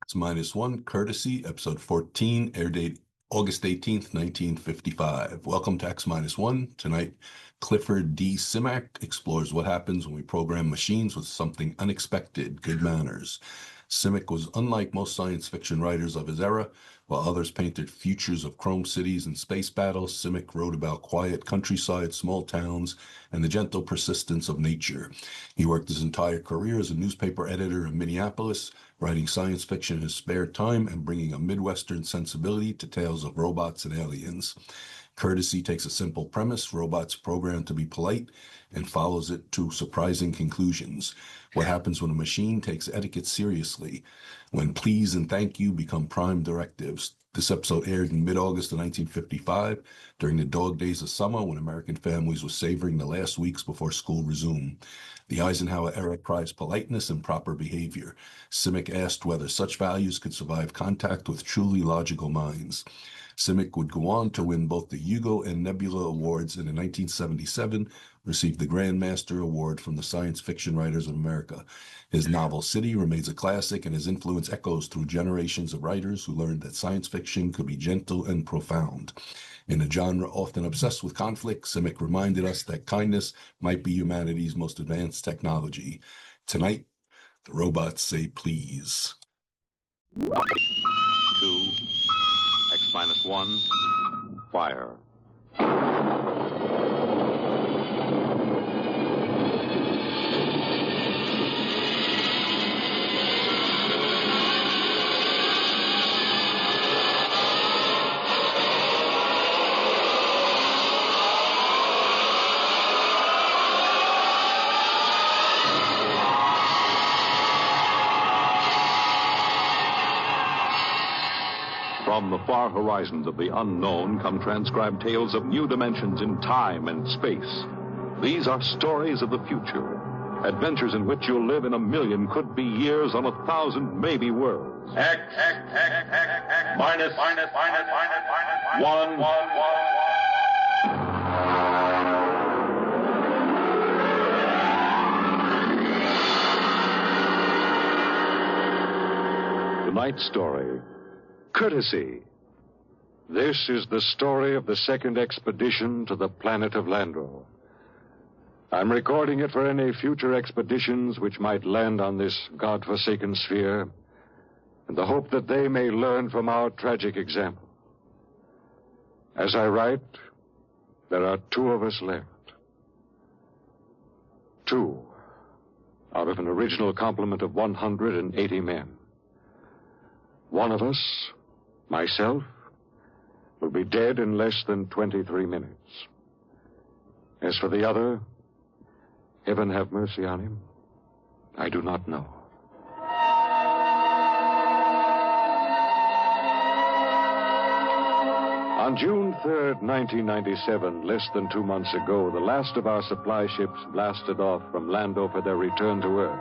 X-1, Courtesy, Episode 14, air date August 18th, 1955. Welcome to X-1. Tonight, Clifford D. Simak explores what happens when we program machines with something unexpected, good manners. Simak was unlike most science fiction writers of his era. While others painted futures of chrome cities and space battles, Simak wrote about quiet countryside, small towns, and the gentle persistence of nature. He worked his entire career as a newspaper editor in Minneapolis, writing science fiction in his spare time and bringing a Midwestern sensibility to tales of robots and aliens. Courtesy takes a simple premise, robots programmed to be polite, and follows it to surprising conclusions. What happens when a machine takes etiquette seriously? When please and thank you become prime directives. This episode aired in mid-August of 1955, during the dog days of summer when American families were savoring the last weeks before school resumed. The Eisenhower era prized politeness and proper behavior. Simak asked whether such values could survive contact with truly logical minds. Simak would go on to win both the Hugo and Nebula awards, and in 1977 received the Grand Master Award from the Science Fiction Writers of America. His novel City remains a classic, and his influence echoes through generations of writers who learned that science fiction could be gentle and profound. In a genre often obsessed with conflict, Simak reminded us that kindness might be humanity's most advanced technology. Tonight, the robots say please. 2, X-1, fire. From the far horizons of the unknown come transcribed tales of new dimensions in time and space. These are stories of the future, adventures in which you'll live in 1,000,000, could be years, on 1,000, maybe worlds. Minus 1. Tonight's story, Courtesy. This is the story of the second expedition to the planet of Landro. I'm recording it for any future expeditions which might land on this godforsaken sphere, in the hope that they may learn from our tragic example. As I write, there are 2 of us left. 2 out of an original complement of 180 men. One of us, myself, will be dead in less than 23 minutes. As for the other, heaven have mercy on him, I do not know. On June 3rd, 1997, less than 2 months ago, the last of our supply ships blasted off from Lando for their return to Earth.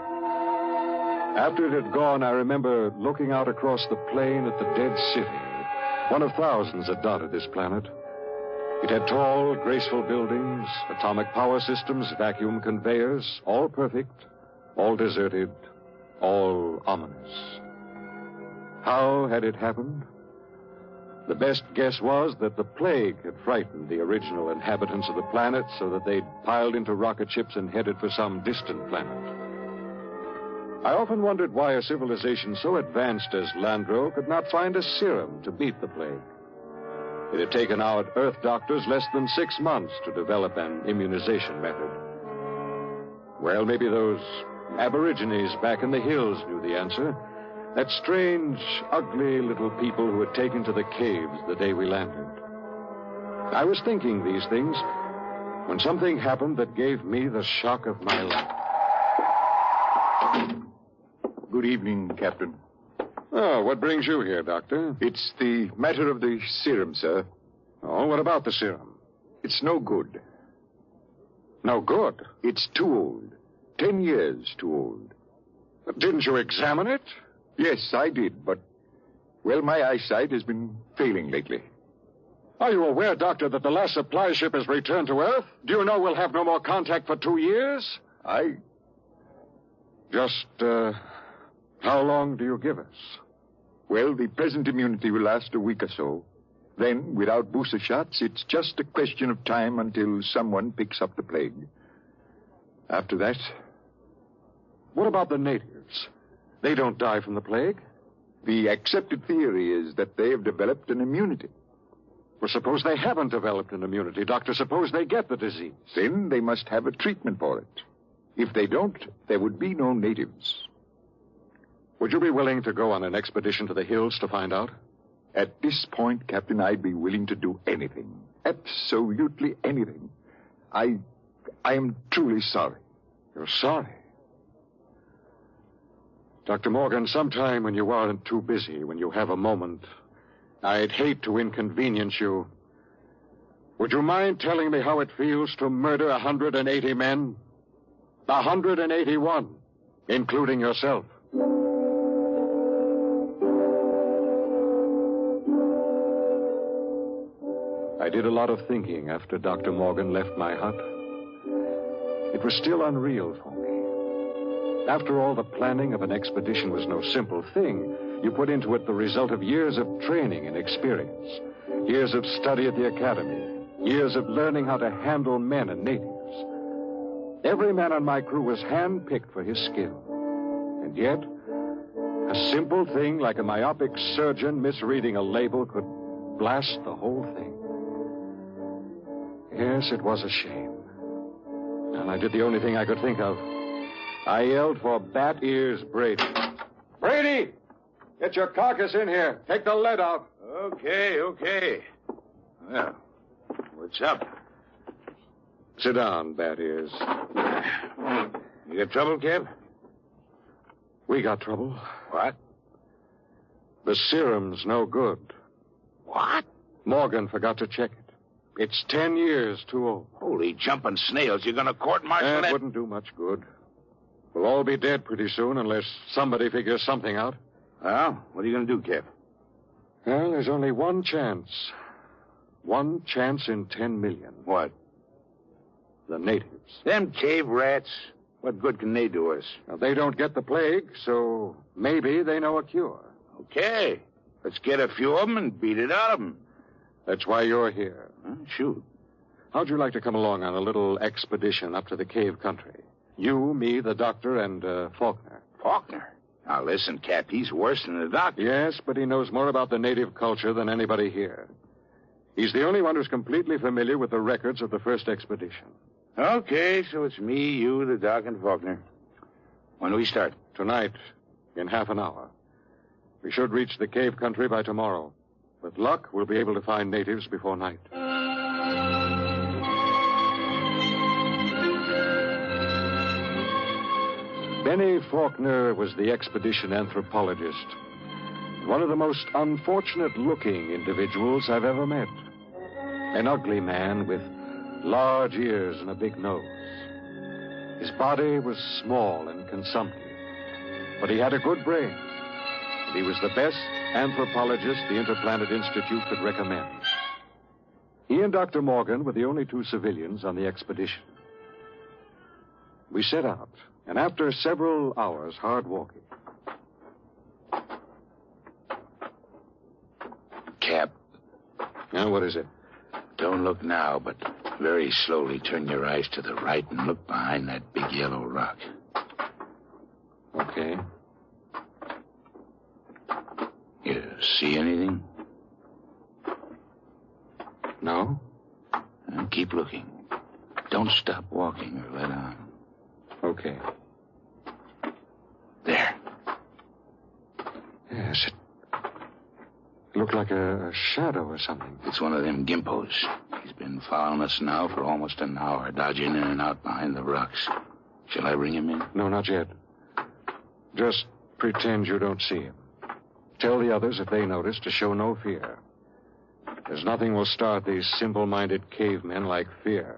After it had gone, I remember looking out across the plain at the dead city, one of thousands that dotted this planet. It had tall, graceful buildings, atomic power systems, vacuum conveyors, all perfect, all deserted, all ominous. How had it happened? The best guess was that the plague had frightened the original inhabitants of the planet so that they'd piled into rocket ships and headed for some distant planet. I often wondered why a civilization so advanced as Landro could not find a serum to beat the plague. It had taken our Earth doctors less than 6 months to develop an immunization method. Well, maybe those aborigines back in the hills knew the answer. That strange, ugly little people who had taken to the caves the day we landed. I was thinking these things when something happened that gave me the shock of my life. Good evening, Captain. Oh, what brings you here, Doctor? It's the matter of the serum, sir. Oh, what about the serum? It's no good. No good? It's too old. 10 years too old. Didn't you examine it? Yes, I did, but, well, my eyesight has been failing lately. Are you aware, Doctor, that the last supply ship has returned to Earth? Do you know we'll have no more contact for 2 years? I Just, how long do you give us? Well, the present immunity will last a week or so. Then, without booster shots, it's just a question of time until someone picks up the plague. After that, what about the natives? They don't die from the plague. The accepted theory is that they have developed an immunity. Well, suppose they haven't developed an immunity, Doctor. Suppose they get the disease. Then they must have a treatment for it. If they don't, there would be no natives. Would you be willing to go on an expedition to the hills to find out? At this point, Captain, I'd be willing to do anything. Absolutely anything. I am truly sorry. You're sorry? Dr. Morgan, sometime when you aren't too busy, when you have a moment, I'd hate to inconvenience you. Would you mind telling me how it feels to murder 180 men? 181, including yourself. I did a lot of thinking after Dr. Morgan left my hut. It was still unreal for me. After all, the planning of an expedition was no simple thing. You put into it the result of years of training and experience, years of study at the academy, years of learning how to handle men and natives. Every man on my crew was hand-picked for his skill. And yet, a simple thing like a myopic surgeon misreading a label could blast the whole thing. Yes, it was a shame. And I did the only thing I could think of. I yelled for Bat Ears Brady. Brady! Get your carcass in here. Take the lead out. Okay. Well, what's up? Sit down, Bat Ears. You got trouble, Kev? We got trouble. What? The serum's no good. What? Morgan forgot to check it. It's 10 years too old. Holy jumping snails. You're going to court-martial That wouldn't do much good. We'll all be dead pretty soon unless somebody figures something out. Well, what are you going to do, Kev? Well, there's only one chance. One chance in 10 million. What? The natives. Them cave rats. What good can they do us? Now, they don't get the plague, so maybe they know a cure. Okay. Let's get a few of them and beat it out of them. That's why you're here. Shoot. How'd you like to come along on a little expedition up to the cave country? You, me, the doctor, and Faulkner. Faulkner? Now, listen, Cap, he's worse than the doctor. Yes, but he knows more about the native culture than anybody here. He's the only one who's completely familiar with the records of the first expedition. Okay, so it's me, you, the doc, and Faulkner. When do we start? Tonight, in half an hour. We should reach the cave country by tomorrow. With luck, we'll be able to find natives before night. Benny Faulkner was the expedition anthropologist. One of the most unfortunate-looking individuals I've ever met. An ugly man with large ears and a big nose. His body was small and consumptive, but he had a good brain. And he was the best anthropologist the Interplanet Institute could recommend. He and Dr. Morgan were the only two civilians on the expedition. We set out, and after several hours hard walking... Cap. Now, what is it? Don't look now, but very slowly turn your eyes to the right and look behind that big yellow rock. Okay. You see anything? No? Keep looking. Don't stop walking or let on. Okay. There. Yes, it looked like a shadow or something. It's one of them gimpos. He's been following us now for almost an hour, dodging in and out behind the rocks. Shall I bring him in? No, not yet. Just pretend you don't see him. Tell the others if they notice to show no fear. There's nothing will start these simple-minded cavemen like fear.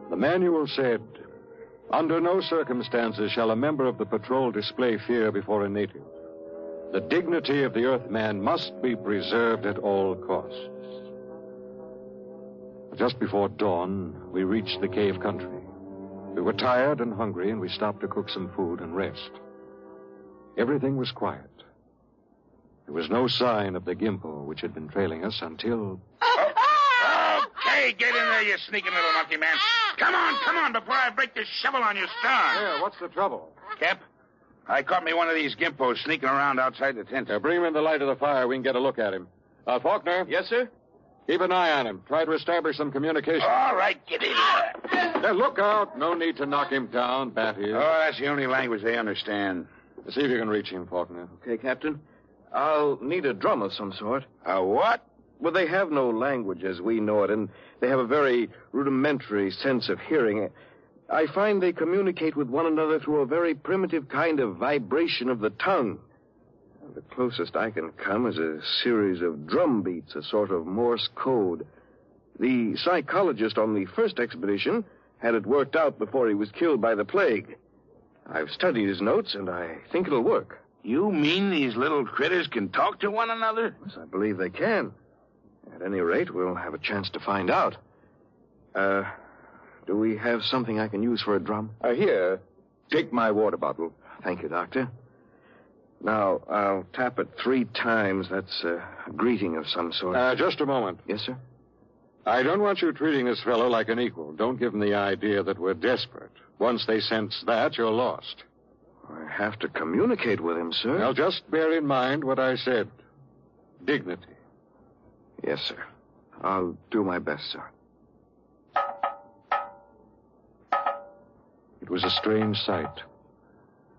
The manual said, under no circumstances shall a member of the patrol display fear before a native. The dignity of the Earthman must be preserved at all costs. Just before dawn, we reached the cave country. We were tired and hungry, and we stopped to cook some food and rest. Everything was quiet. There was no sign of the Gimpo, which had been trailing us until... Okay, get in there, you sneaking little monkey man. Come on, before I break this shovel on your star. Yeah, what's the trouble? Cap, I caught me one of these Gimpos sneaking around outside the tent. Bring him in the light of the fire. We can get a look at him. Faulkner? Yes, sir? Keep an eye on him. Try to establish some communication. All right, get in there. Now, look out. No need to knock him down. Bat here. Oh, that's the only language they understand. See if you can reach him, Faulkner. Okay, Captain. I'll need a drum of some sort. A what? Well, they have no language as we know it, and they have a very rudimentary sense of hearing. I find they communicate with one another through a very primitive kind of vibration of the tongue. The closest I can come is a series of drum beats, a sort of Morse code. The psychologist on the first expedition had it worked out before he was killed by the plague. I've studied his notes, and I think it'll work. You mean these little critters can talk to one another? Yes, I believe they can. At any rate, we'll have a chance to find out. Do we have something I can use for a drum? Here, take my water bottle. Thank you, Doctor. Now, I'll tap it 3 times. That's a greeting of some sort. Just a moment. Yes, sir? I don't want you treating this fellow like an equal. Don't give him the idea that we're desperate. Once they sense that, you're lost. I have to communicate with him, sir. Now, just bear in mind what I said. Dignity. Yes, sir. I'll do my best, sir. It was a strange sight.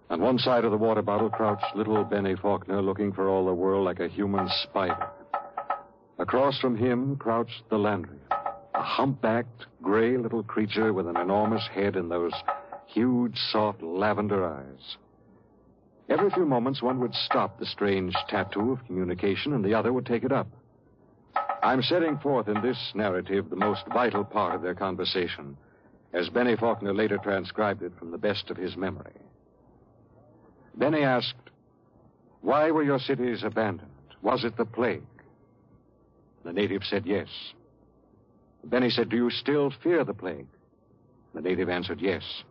On one side of the water bottle crouched little Benny Faulkner, looking for all the world like a human spider. Across from him crouched the Landry, a humpbacked, gray little creature with an enormous head and those huge, soft lavender eyes. Every few moments, one would stop the strange tattoo of communication, and the other would take it up. I'm setting forth in this narrative the most vital part of their conversation, as Benny Faulkner later transcribed it from the best of his memory. Benny asked, "Why were your cities abandoned? Was it the plague?" The native said yes. Benny said, "Do you still fear the plague?" The native answered yes.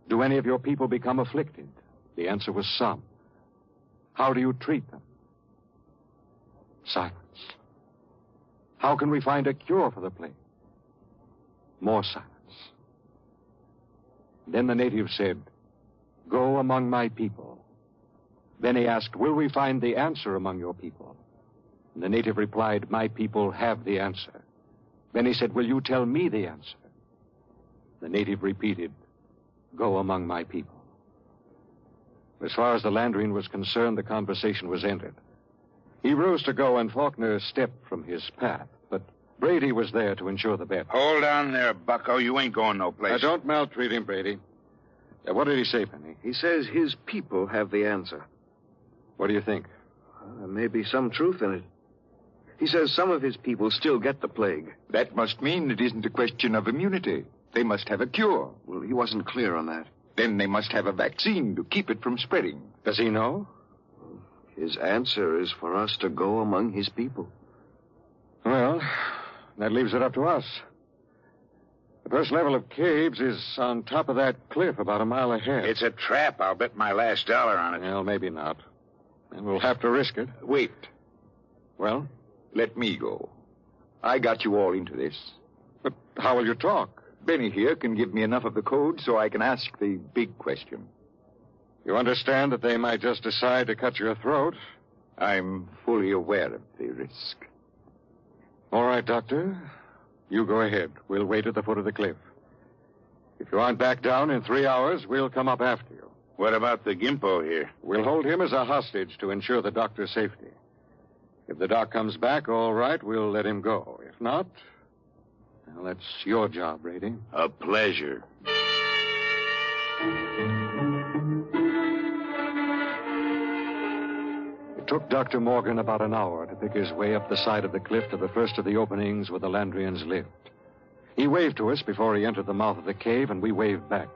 "Do any of your people become afflicted?" The answer was some. "How do you treat them?" Silence. "How can we find a cure for the plague?" More silence. Then the native said, "Go among my people." Then he asked, "Will we find the answer among your people?" And the native replied, "My people have the answer." Then he said, "Will you tell me the answer?" The native repeated, "Go among my people." As far as the Landrian was concerned, the conversation was ended. He rose to go, and Faulkner stepped from his path, but Brady was there to ensure the bet. Hold on there, bucko. You ain't going no place. Now, don't maltreat him, Brady. What did he say, Penny? He says his people have the answer. What do you think? Well, there may be some truth in it. He says some of his people still get the plague. That must mean it isn't a question of immunity. They must have a cure. Well, he wasn't clear on that. Then they must have a vaccine to keep it from spreading. Does he know? His answer is for us to go among his people. Well, that leaves it up to us. The first level of caves is on top of that cliff about a mile ahead. It's a trap. I'll bet my last dollar on it. Well, maybe not. And we'll have to risk it. Wait. Well? Let me go. I got you all into this. But how will you talk? Benny here can give me enough of the code so I can ask the big question. You understand that they might just decide to cut your throat? I'm fully aware of the risk. All right, Doctor. You go ahead. We'll wait at the foot of the cliff. If you aren't back down in 3 hours, we'll come up after you. What about the Gimpo here? We'll hold him as a hostage to ensure the doctor's safety. If the doc comes back, all right, we'll let him go. If not, well, that's your job, Brady. A pleasure. It took Dr. Morgan about an hour to pick his way up the side of the cliff to the first of the openings where the Landrians lived. He waved to us before he entered the mouth of the cave, and we waved back.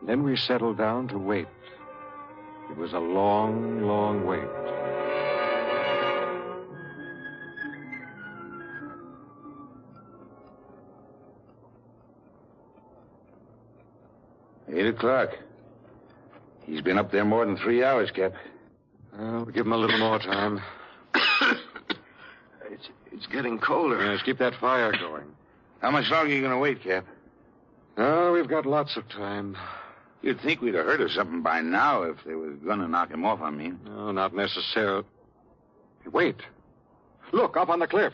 Then we settled down to wait. It was a long, long wait. 8 o'clock. He's been up there more than 3 hours, Cap. Well, we'll give him a little more time. It's getting colder. Yes, keep that fire going. How much longer are you going to wait, Cap? Oh, we've got lots of time. You'd think we'd have heard of something by now if they were going to knock him off, I mean. No, not necessarily. Wait. Look, up on the cliff.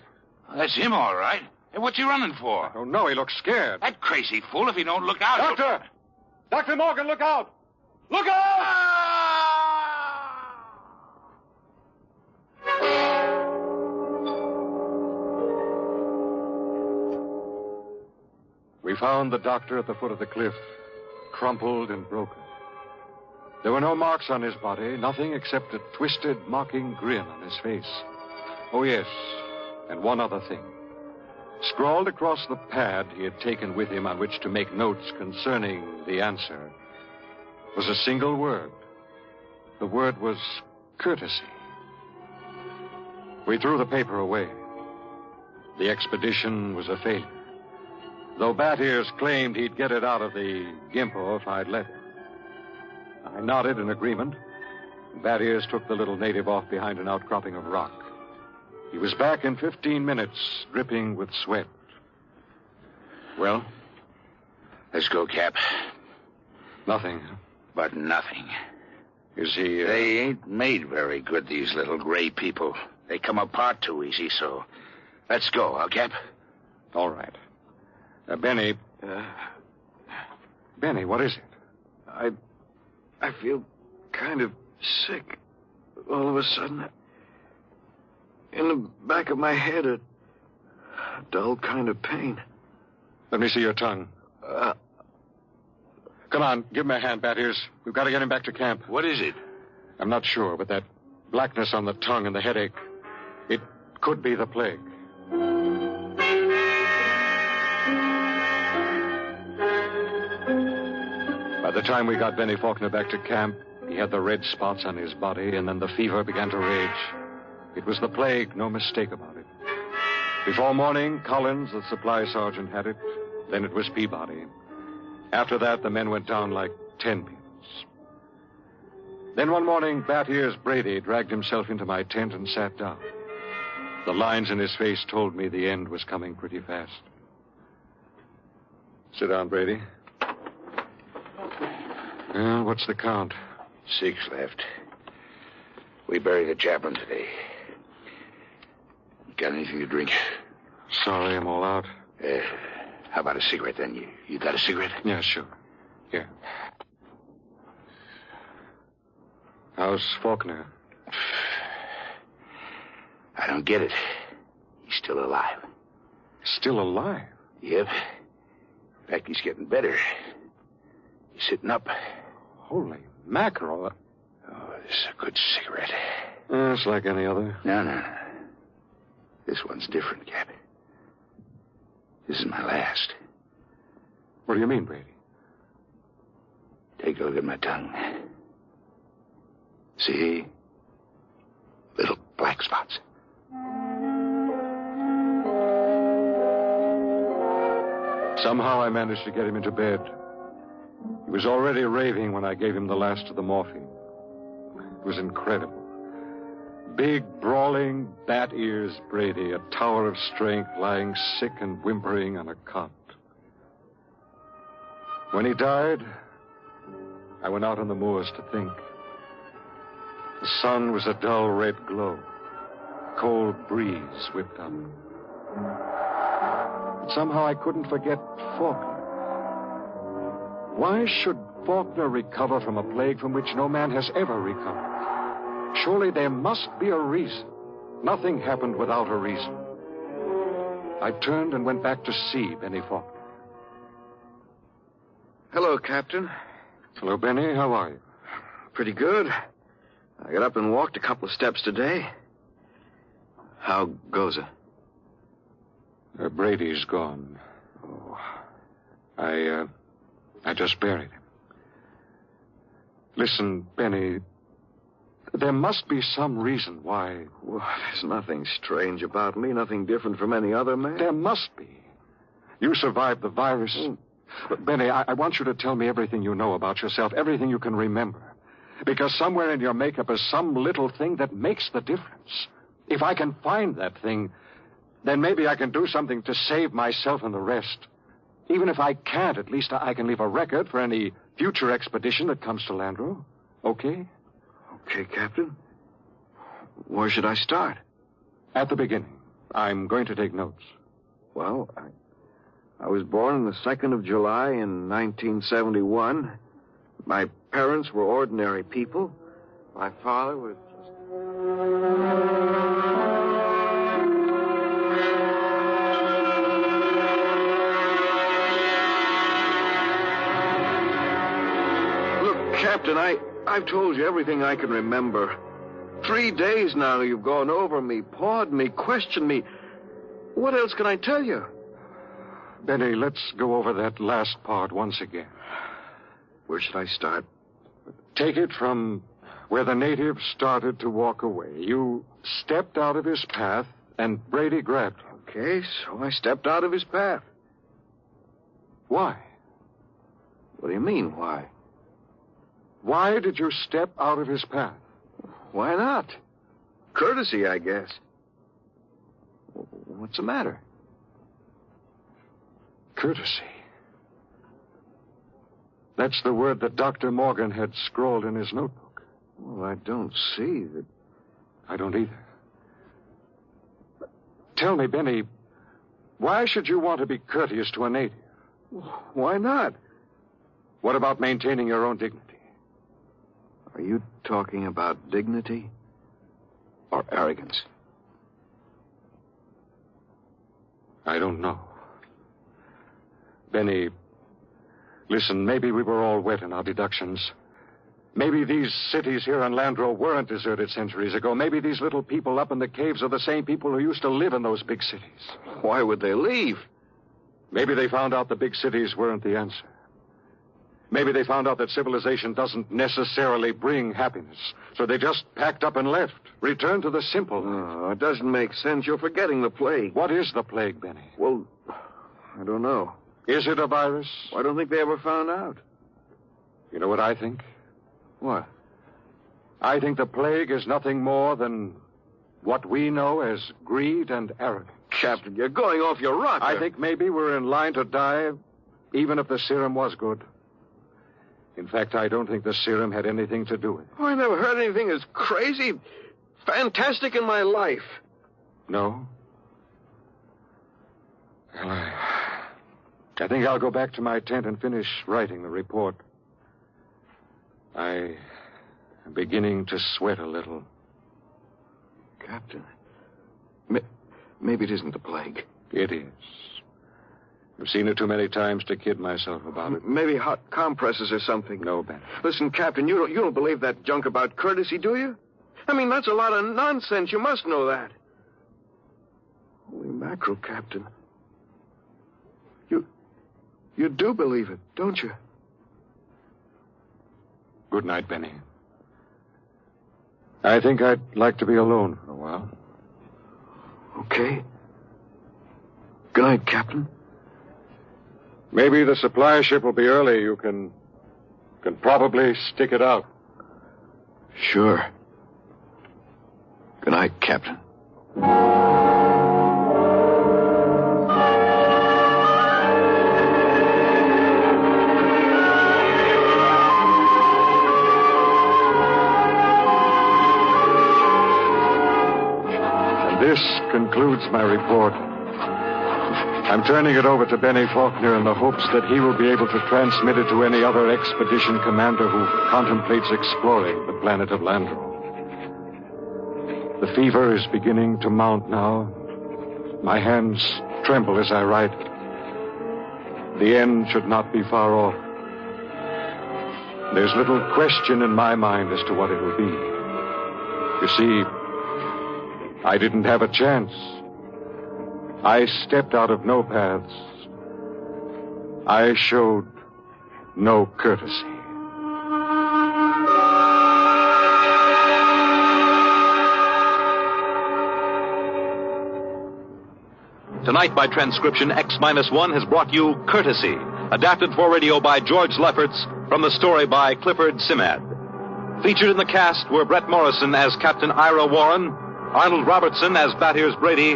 That's him, all right. Hey, what's he running for? I don't know. He looks scared. That crazy fool, if he don't look out... Doctor! Dr. Morgan, look out! Look out! We found the doctor at the foot of the cliff, crumpled and broken. There were no marks on his body, nothing except a twisted, mocking grin on his face. Oh, yes, and one other thing. Scrawled across the pad he had taken with him on which to make notes concerning the answer was a single word. The word was courtesy. We threw the paper away. The expedition was a failure. Though Bat Ears claimed he'd get it out of the Gimpo if I'd let him. I nodded in agreement. Bat Ears took the little native off behind an outcropping of rock. He was back in 15 minutes, dripping with sweat. Well? Let's go, Cap. Nothing. But nothing. Is he... They ain't made very good, these little gray people. They come apart too easy, so... Let's go, huh, Cap? All right. Benny... Benny, what is it? I feel kind of sick. All of a sudden, in the back of my head, a dull kind of pain. Let me see your tongue. Come on, give him a hand, Bat Ears. We've got to get him back to camp. What is it? I'm not sure, but that blackness on the tongue and the headache, it could be the plague. By the time we got Benny Faulkner back to camp, he had the red spots on his body, and then the fever began to rage. It was the plague, no mistake about it. Before morning, Collins, the supply sergeant, had it. Then it was Peabody. After that, the men went down like 10 pins. Then one morning, Bat Ears Brady dragged himself into my tent and sat down. The lines in his face told me the end was coming pretty fast. Sit down, Brady. Well, what's the count? 6 left. We buried a chaplain today. Got anything to drink? Sorry, I'm all out. How about a cigarette, then? You got a cigarette? Yeah, sure. Here. How's Faulkner? I don't get it. He's still alive. Still alive? Yep. In fact, he's getting better. He's sitting up. Holy mackerel. Oh, this is a good cigarette. It's like any other. No. This one's different, Cap. This is my last. What do you mean, Brady? Take a look at my tongue. See? Little black spots. Somehow I managed to get him into bed. He was already raving when I gave him the last of the morphine. It was incredible. Big, brawling, Bat Ears Brady, a tower of strength, lying sick and whimpering on a cot. When he died, I went out on the moors to think. The sun was a dull red glow. A cold breeze whipped up. But somehow I couldn't forget Faulkner. Why should Faulkner recover from a plague from which no man has ever recovered? Surely there must be a reason. Nothing happened without a reason. I turned and went back to see Benny Faulkner. Hello, Captain. Hello, Benny. How are you? Pretty good. I got up and walked a couple of steps today. How goes it? Brady's gone. Oh. I just buried him. Listen, Benny, there must be some reason why... Well, there's nothing strange about me, nothing different from any other man. There must be. You survived the virus. Look, Benny, I want you to tell me everything you know about yourself, everything you can remember. Because somewhere in your makeup is some little thing that makes the difference. If I can find that thing, then maybe I can do something to save myself and the rest. Even if I can't, at least I can leave a record for any future expedition that comes to Landro. Okay? Okay, Captain. Where should I start? At the beginning. I'm going to take notes. Well, I was born on the 2nd of July in 1971. My parents were ordinary people. My father was Look, Captain, I've told you everything I can remember. 3 days now you've gone over me, pawed me, questioned me. What else can I tell you? Benny, let's go over that last part once again. Where should I start? Take it from where the native started to walk away. You stepped out of his path, and Brady grabbed you. Okay, so I stepped out of his path. Why? What do you mean, why? Why did you step out of his path? Why not? Courtesy, I guess. What's the matter? Courtesy. That's the word that Dr. Morgan had scrawled in his notebook. Well, I don't see that. I don't either. Tell me, Benny, why should you want to be courteous to a native? Why not? What about maintaining your own dignity? Are you talking about dignity or arrogance? I don't know. Benny, listen, maybe we were all wet in our deductions. Maybe these cities here on Landro weren't deserted centuries ago. Maybe these little people up in the caves are the same people who used to live in those big cities. Why would they leave? Maybe they found out the big cities weren't the answer. Maybe they found out that civilization doesn't necessarily bring happiness. So they just packed up and left, returned to the simple. Oh, it doesn't make sense. You're forgetting the plague. What is the plague, Benny? Well, I don't know. Is it a virus? I don't think they ever found out. You know what I think? What? I think the plague is nothing more than what we know as greed and arrogance. Captain, you're going off your rocker. I think maybe we're in line to die, even if the serum was good. In fact, I don't think the serum had anything to do with it. Oh, I never heard anything as crazy, fantastic in my life. No? Well, I think I'll go back to my tent and finish writing the report. I am beginning to sweat a little. Captain, maybe it isn't the plague. It is. I've seen it too many times to kid myself about it. Maybe hot compresses or something. No, Ben. Listen, Captain, you don't believe that junk about courtesy, do you? I mean, that's a lot of nonsense. You must know that. Holy mackerel, Captain. You do believe it, don't you? Good night, Benny. I think I'd like to be alone for a while. Okay. Good night, Captain. Maybe the supply ship will be early. You can probably stick it out. Sure. Good night, Captain. This concludes my report. I'm turning it over to Benny Faulkner in the hopes that he will be able to transmit it to any other expedition commander who contemplates exploring the planet of Landro. The fever is beginning to mount now. My hands tremble as I write. The end should not be far off. There's little question in my mind as to what it will be. You see, I didn't have a chance. I stepped out of no paths. I showed no courtesy. Tonight, by transcription, X-1 has brought you Courtesy, Adapted for radio by George Lefferts from the story by Clifford Simak. Featured in the cast were Brett Morrison as Captain Ira Warren, Arnold Robertson as Bat Ears Brady,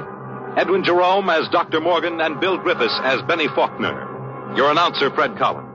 Edwin Jerome as Dr. Morgan, and Bill Griffiths as Benny Faulkner. Your announcer, Fred Collins.